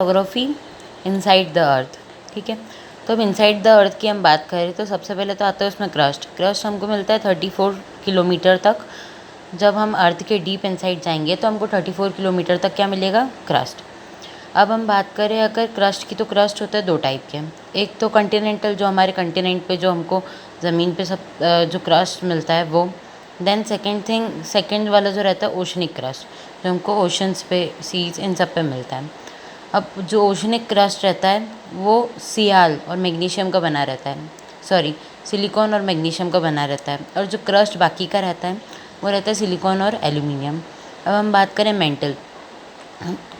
Topography inside the earth. ठीक है, तो अब इनसाइड द अर्थ की हम बात करें तो सबसे पहले तो आता है उसमें क्रस्ट हमको मिलता है 34 किलोमीटर तक। जब हम अर्थ के डीप इनसाइड जाएंगे तो हमको 34 किलोमीटर तक क्या मिलेगा, क्रस्ट। अब हम बात करें अगर क्रस्ट की, तो क्रस्ट होता है दो टाइप के। एक तो कंटिनेंटल, जो हमारे कंटिनेंट पे जो हमको ज़मीन पे सब जो क्रस्ट मिलता है वो। देन सेकेंड वाला जो रहता है ओशनिक क्रस्ट, जो हमको ओशंस पे, सीज, इन सब पे मिलता है। अब जो ओशनिक क्रस्ट रहता है वो सियाल और मैग्नीशियम का बना रहता है, सिलिकॉन और मैग्नीशियम का बना रहता है। और जो क्रस्ट बाकी का रहता है वो रहता है सिलिकॉन और एल्यूमिनियम। अब हम बात करें मेंटल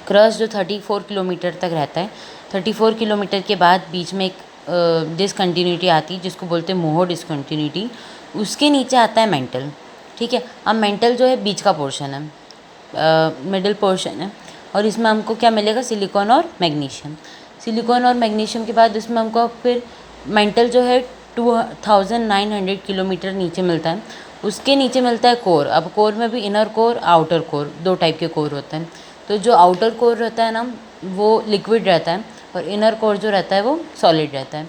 क्रस्ट, जो 34 किलोमीटर तक रहता है। 34 किलोमीटर के बाद बीच में एक डिसकंटिन्यूटी आती है जिसको बोलते हैं मोहो डिसकंटिन्यूटी। उसके नीचे आता है मेंटल। ठीक है, अब मेंटल जो है बीच का पोर्शन है, मिडिल पोर्शन है, और इसमें हमको क्या मिलेगा, सिलिकॉन और मैग्नीशियम। सिलिकॉन और मैग्नीशियम के बाद इसमें हमको फिर मेंटल जो है 2900 किलोमीटर नीचे मिलता है। उसके नीचे मिलता है कोर। अब कोर में भी इनर कोर, आउटर कोर, दो टाइप के कोर होते हैं। तो जो आउटर कोर रहता है ना वो लिक्विड रहता है, और इनर कोर जो रहता है वो सॉलिड रहता है।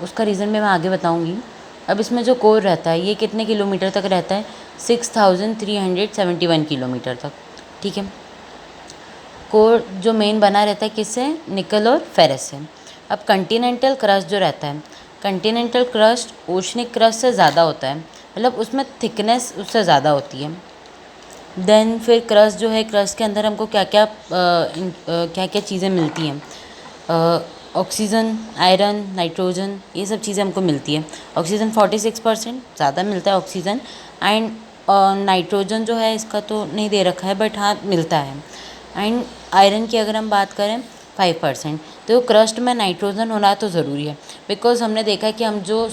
उसका रीज़न मैं आगे बताऊंगी। अब इसमें जो कोर रहता है ये कितने किलोमीटर तक रहता है, 6371 किलोमीटर तक। ठीक है, कोर जो मेन बना रहता है किससे, निकल और फेरस से। अब कंटिनेंटल क्रस्ट जो रहता है, कंटिनेंटल क्रस्ट ओशनिक क्रस्ट से ज़्यादा होता है, मतलब उसमें थिकनेस उससे ज़्यादा होती है। देन फिर क्रस्ट जो है, क्रस्ट के अंदर हमको क्या क्या चीज़ें मिलती हैं, ऑक्सीजन, आयरन, नाइट्रोजन, ये सब चीज़ें हमको मिलती है। ऑक्सीजन 46% ज़्यादा मिलता है ऑक्सीजन, एंड नाइट्रोजन जो है इसका तो नहीं दे रखा है बट हाँ मिलता है। एंड आयरन की अगर हम बात करें 5%। तो क्रस्ट में नाइट्रोजन होना तो ज़रूरी है, बिकॉज हमने देखा है कि हम जो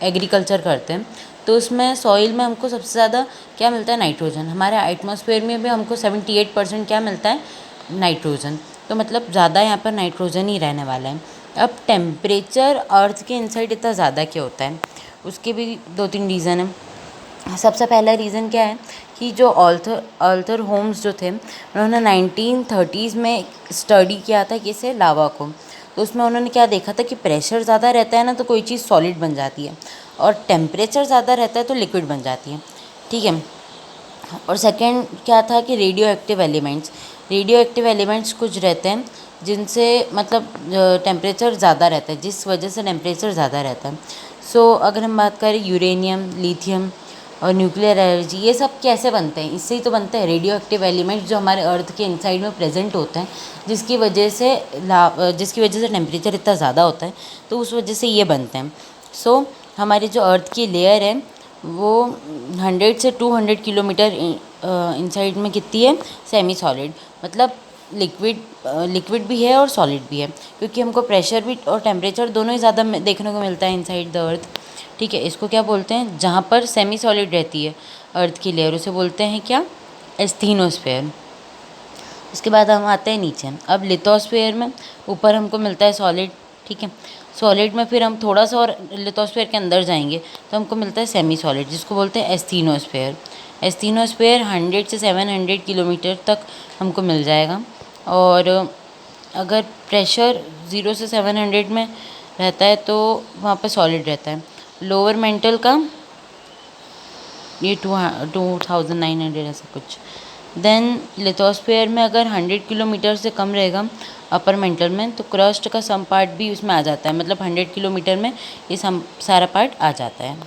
एग्रीकल्चर करते हैं तो उसमें सॉइल में हमको सबसे ज़्यादा क्या मिलता है, नाइट्रोजन। हमारे एटमॉस्फेयर में भी हमको 78% क्या मिलता है, नाइट्रोजन। तो मतलब ज़्यादा यहाँ पर नाइट्रोजन ही रहने वाला है। अब टेम्परेचर अर्थ के इनसाइड इतना ज़्यादा क्या होता है, उसके भी दो तीन रीज़न हैं। सबसे पहला रीज़न क्या है कि जो ऑर्थर होम्स जो थे उन्होंने 1930s में स्टडी किया था किसे, लावा को। तो उसमें उन्होंने क्या देखा था कि प्रेशर ज़्यादा रहता है ना तो कोई चीज़ सॉलिड बन जाती है, और टेम्परेचर ज़्यादा रहता है तो लिक्विड बन जाती है। ठीक है, और सेकंड क्या था कि रेडियो एक्टिव एलिमेंट्स कुछ रहते हैं जिनसे मतलब टेम्परेचर ज़्यादा रहता है, जिस वजह से टेम्परेचर ज़्यादा रहता है। सो अगर हम बात करें यूरेनियम, लिथियम और न्यूक्लियर एनर्जी, ये सब कैसे बनते हैं, इससे ही तो बनते हैं रेडियो एक्टिव एलिमेंट्स जो हमारे अर्थ के इनसाइड में प्रेजेंट होते हैं, जिसकी वजह से टेम्परेचर इतना ज़्यादा होता है, तो उस वजह से ये बनते हैं। सो हमारी जो अर्थ की लेयर है वो 100 से 200 किलोमीटर इनसाइड में कितनी है, सेमी सॉलिड, मतलब लिक्विड भी है और सॉलिड भी है, क्योंकि हमको प्रेशर भी और टेम्परेचर दोनों ही ज़्यादा देखने को मिलता है इनसाइड द अर्थ। ठीक है, इसको क्या बोलते हैं, जहाँ पर सेमी सॉलिड रहती है अर्थ की लेयर उसे बोलते हैं क्या, एस्थीनोस्फेयर। इसके बाद हम आते हैं नीचे। अब लिथोस्फेयर में ऊपर हमको मिलता है सॉलिड। ठीक है, सॉलिड में फिर हम थोड़ा सा और लिथोस्फेयर के अंदर जाएंगे तो हमको मिलता है सेमी सॉलिड, जिसको बोलते हैं एस्थीनोस्फेयर। एस्थीनोस्फेयर 100 से 700 किलोमीटर तक हमको मिल जाएगा। और अगर प्रेशर 0 से 700 में रहता है तो वहाँ पर सॉलिड रहता है। लोअर मेंटल का ये 2900 ऐसा कुछ। देन लिथोस्फेयर में अगर 100 किलोमीटर से कम रहेगा अपर मेंटल में, तो क्रस्ट का सम पार्ट भी उसमें आ जाता है, मतलब 100 किलोमीटर में ये सारा पार्ट आ जाता है।